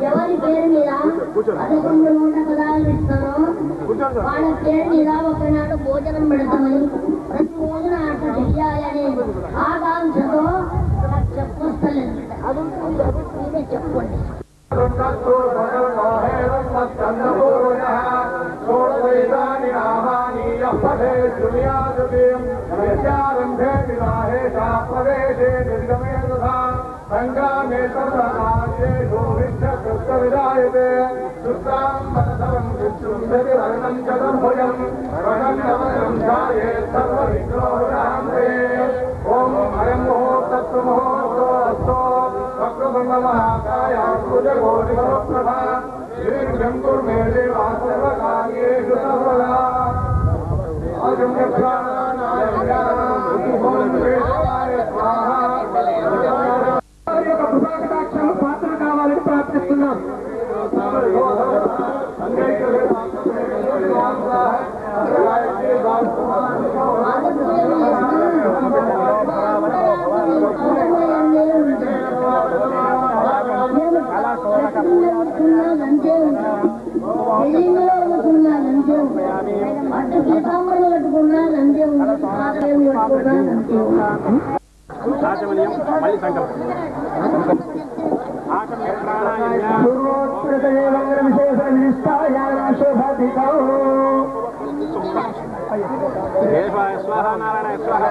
ఎవరి పేరు మీద 11 పదాలు ఇస్తారో వాళ్ళ పేరు మీద ఒకనాడు భోజనం పెడతామని ప్రతి రోజున అట్లా చెయ్యాలనే ఆకాంక్షతో నాకు చెప్పొస్తలేదు. మీరే చెప్పండి. పాత్ర కావాలని ప్రార్థిస్తున్నాం. स्वाहा नारायण स्वाहा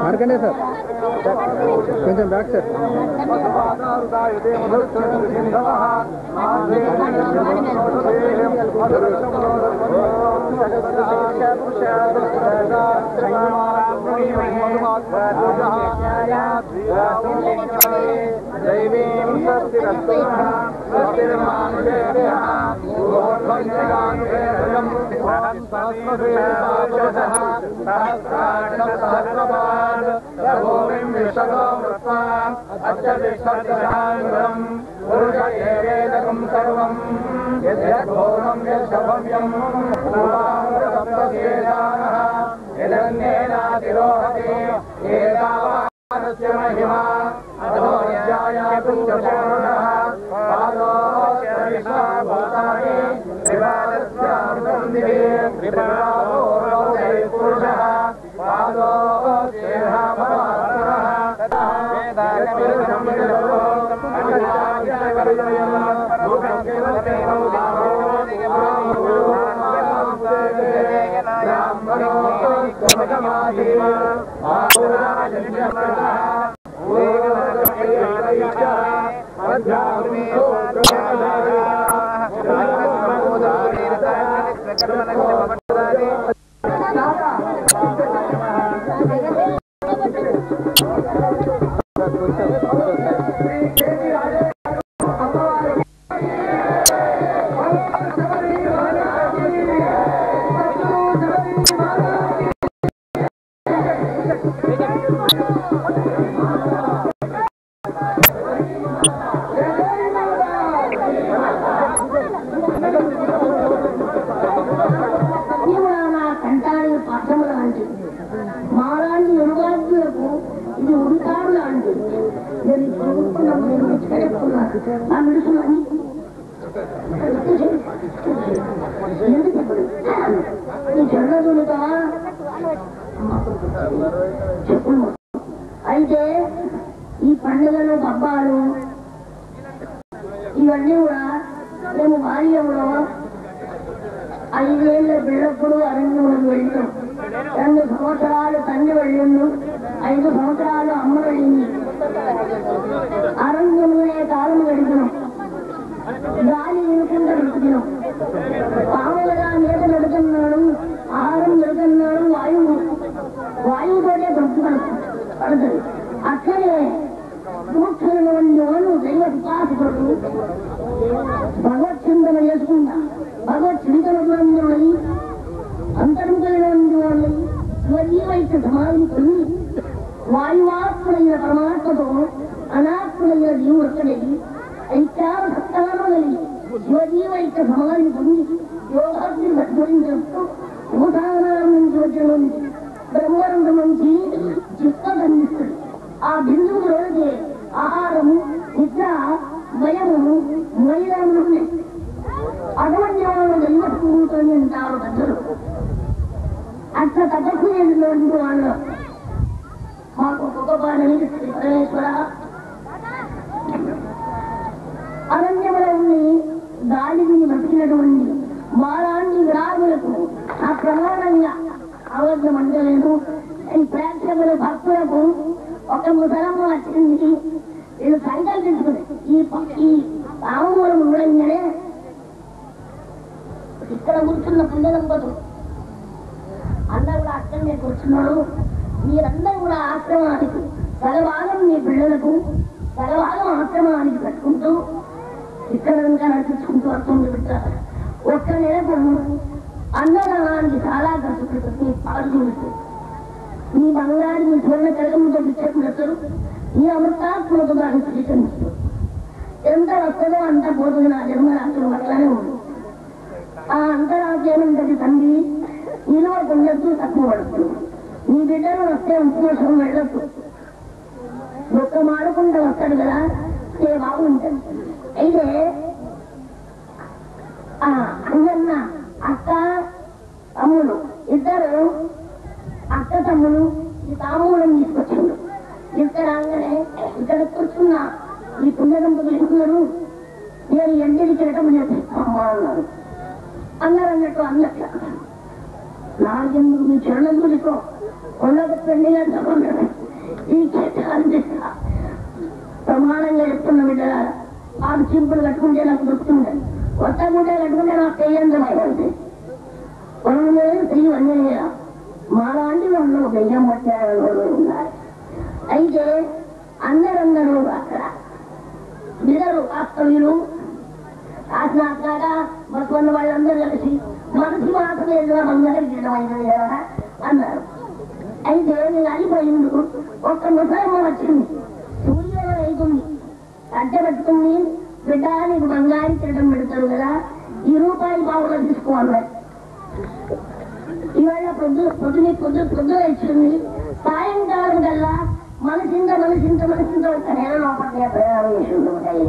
మార్కండే సార్ కొంచెం బ్యాక్ సార్. అయితే ఈ పండుగలు పబ్బాలు ఇవన్నీ కూడా మేము బాల్యంలో 5 ఏళ్ళ పిల్లప్పుడు అరణ్యంలోకి వెళ్ళాం. 2 సంవత్సరాలు తండ్రి వెళ్ళిండు, 5 సంవత్సరాలు అమ్మ వెళ్ళింది. అరణ్యంలోనే కాలం గడిపినాం, గాలి వినకుండా గడిపినాం. పాములుగా మేత నడుతున్నాడు, ఆహారం నడుతున్నాడు, వాయువుతోనే బ్రతుకుతాడు పడుతుంది. అక్కడే మోక్షంలో భగవత్ చింతన చేసుకుంటా భగవత్ చింతనందులై అంతరం కలిగిన వాళ్ళని స్వరీయమైతే సమాధిని పొంది వాయువాత్ముడైన పరమాత్మతో అనాత్ముడైన జీవుడు ఒక్కడే ఐక్యాల సత్తానం కలిగి స్వరీయమైతే సమాధిని పొంది యోగాగ్ని సద్గురించు భూసాగరం నుంచి వచ్చిన బ్రహ్మరంగం నుంచి చిత్తం అందిస్తుంది. ఆ బిందువు రోజే ఆహారము నిద్ర భయము మైదానం అటువంటి వాళ్ళు దైవ సంభూతని అంటారు పెద్దలు. అట్లా తపస్సు చేసినటువంటి వాళ్ళు మాకు ఒక పాలని శ్రీ పరమేశ్వర అరణ్యములో ఉండి గాలిని బతికినటువంటి మాలాంటి విరాగులకు ఆ ప్రమాణంగా అవద్దం అంటలేదు. ఈ ప్రేక్షకుల భక్తులకు ఒక ముసలమ్మ వచ్చింది. వీళ్ళు సంకల్పించుకుని ఈ ఆమూలం ఉండగానే ఇక్కడ కూర్చున్న పుణ్యదంపతులు అందరూ కూడా అక్కడనే కూర్చున్నాడు. మీరందరూ కూడా ఆశ్రమానికి సగభాగం మీ పిల్లలకు సగభాగం ఆశ్రమానికి పెట్టుకుంటూ ఇక్కడ ఇంకా నడిపించుకుంటూ వస్తుంది పెట్టారు. ఒక్క నెలకు అన్నదానానికి చాలా ఖర్చు పెడుతుంది. పాలు చూపిస్తుంది మీ బంగారు మీ స్వర్ణ కలగముతో పిచ్చెట్టుతారు. ఈ అమృతాత్మకు దాన్ని స్వీకరిస్తారు. ఎంత వస్తుందో అంత పోతుంది. నా జన్మరాత్రులు అట్లానే ఉంది. ఆ అంతరాజ్యమంతటి తండ్రి నిలువ కొండద్దు తక్కువ పడుతుంది. నీ బిడ్డలు వస్తే ఉపవాసం వెళ్ళొద్దు. ఒక్క మాడుకుంటూ వస్తాడు కదా ఏ బాగుంటుంది. అయితే అందన్న అక్క తమ్ముడు ఇద్దరు అక్క తమ్ముడు ఈ తామూలం తీసుకొచ్చిండు. ఇక్కడ రాగానే ఇక్కడ కూర్చున్న ఈ పుణ్యదంపతులు ఎక్కున్నారు. నేను ఎండికి తిరగటం చేస్తామ్మా అన్నారు. అందరు అన్నట్టు అన్నట్ల నాకెందుకు మీ చరణందుకో కొండకు పెళ్లి గంటకున్నాడు. ఈ చేత ప్రమాణంగా చెప్తున్న బిడ్డ ఆకు చింపులు కట్టుకుంటే నాకు దొరుకుతుండే. కొత్త గుడ్డ కట్టుకుంటే నాకు తెయ్యంతమైంది. పొలంలో స్త్రీ వన్య మాలాంటి వాళ్ళు దెయ్యం పట్టారు ఉన్నారు. అయితే అందరూ అక్కడ బిడ్డలు వాస్తవ్యులు శాసనాత్మక బతుకున్న వాళ్ళందరూ కలిసి మనసి మాత్రం ఏదైనా బంగారు గిడ్డమైంది కదా అన్నారు. అయితే నేను అడిగిపోయిండు. ఒక్క ముసలమ్మ వచ్చింది. సూర్యోదయం అవుతుంది. అడ్డ పెట్టుకుంది. బిడ్డ నీకు బంగారు తిరగడం పెడతారు కదా ఈ రూపాయి బావులో తీసుకోవాలి. ఇవాళ పొద్దున ఇచ్చింది. సాయంకాలం కల్లా మనసింత ఒక నెల లోపల ప్రయాణం చేసి ఉంటాయి.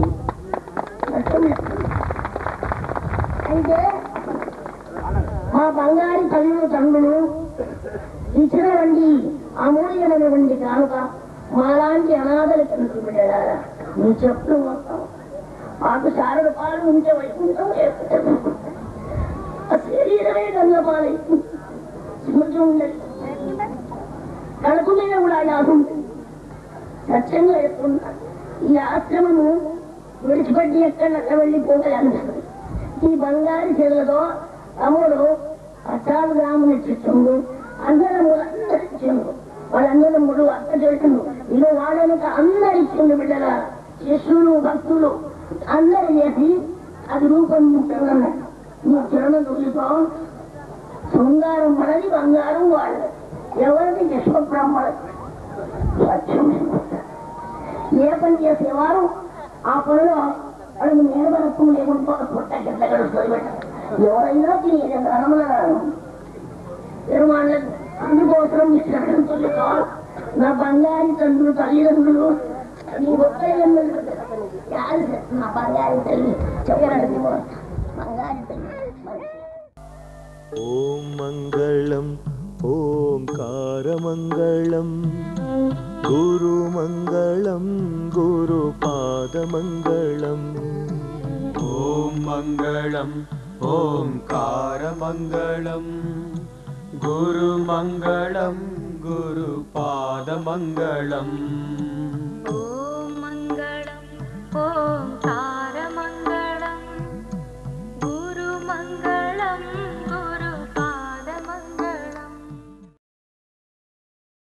అయితే మా బంగారు తల్లులు తండ్రులు ఇచ్చినటువంటి అమూల్యమైనటువంటి కానుక మాలాంటి అనాథల తండ్రులు బిడ్డలారా నీ చెప్పులు మొత్తం మాకు శారద పాలు ఉంటే వైకుంఠం శరీరమే గంగపాలి స్మృతి ఉండదు. కడుపు మీద కూడా యాసం సత్యంగా చెప్తున్నా. ఈ ఆశ్రమము విడిచిపెట్టి ఎక్కడ వెళ్ళిపోగలనిపిస్తుంది. ఈ బంగారు చెరువులతో తమ్ముడు 10 గ్రాములు ఇచ్చిండు. అందరూ ఇచ్చిండు. వాళ్ళందరూ మూడు అక్క చేసిండు. ఇల్లు వాడనక అందరు ఇచ్చిండు. బిడ్డల శిష్యులు భక్తులు అందరూ చేసి అది రూపొందించారు. నీ చిరణ దూరితో శృంగారం పడది బంగారం వాళ్ళు ఎవరిని విశ్వబ్రహ్మణ సత్యం. ఏ పని చేసేవారు ఆ పనిలో వాళ్ళకి నేర్వరత్వం లేకుండా పుట్ట గిట్ట గడుస్తుంది. ఎవరైనా రమణారు పెరుమాళ్ళకు అందుకోసం ఇచ్చినట్టు కాదు. నా బంగారు తండ్రులు తల్లిదండ్రులు నీ ఒక్క నా బంగారు తల్లి చెప్పండి. బంగారు తల్లి ఓం మంగళం ఓంకారమంగళం గురుమంగళం గురుపాదమంగళం. ఓం మంగళం ఓంకారమంగళం గురుమంగళం గురుపాదమంగళం. ఓం మంగళం ఓంకార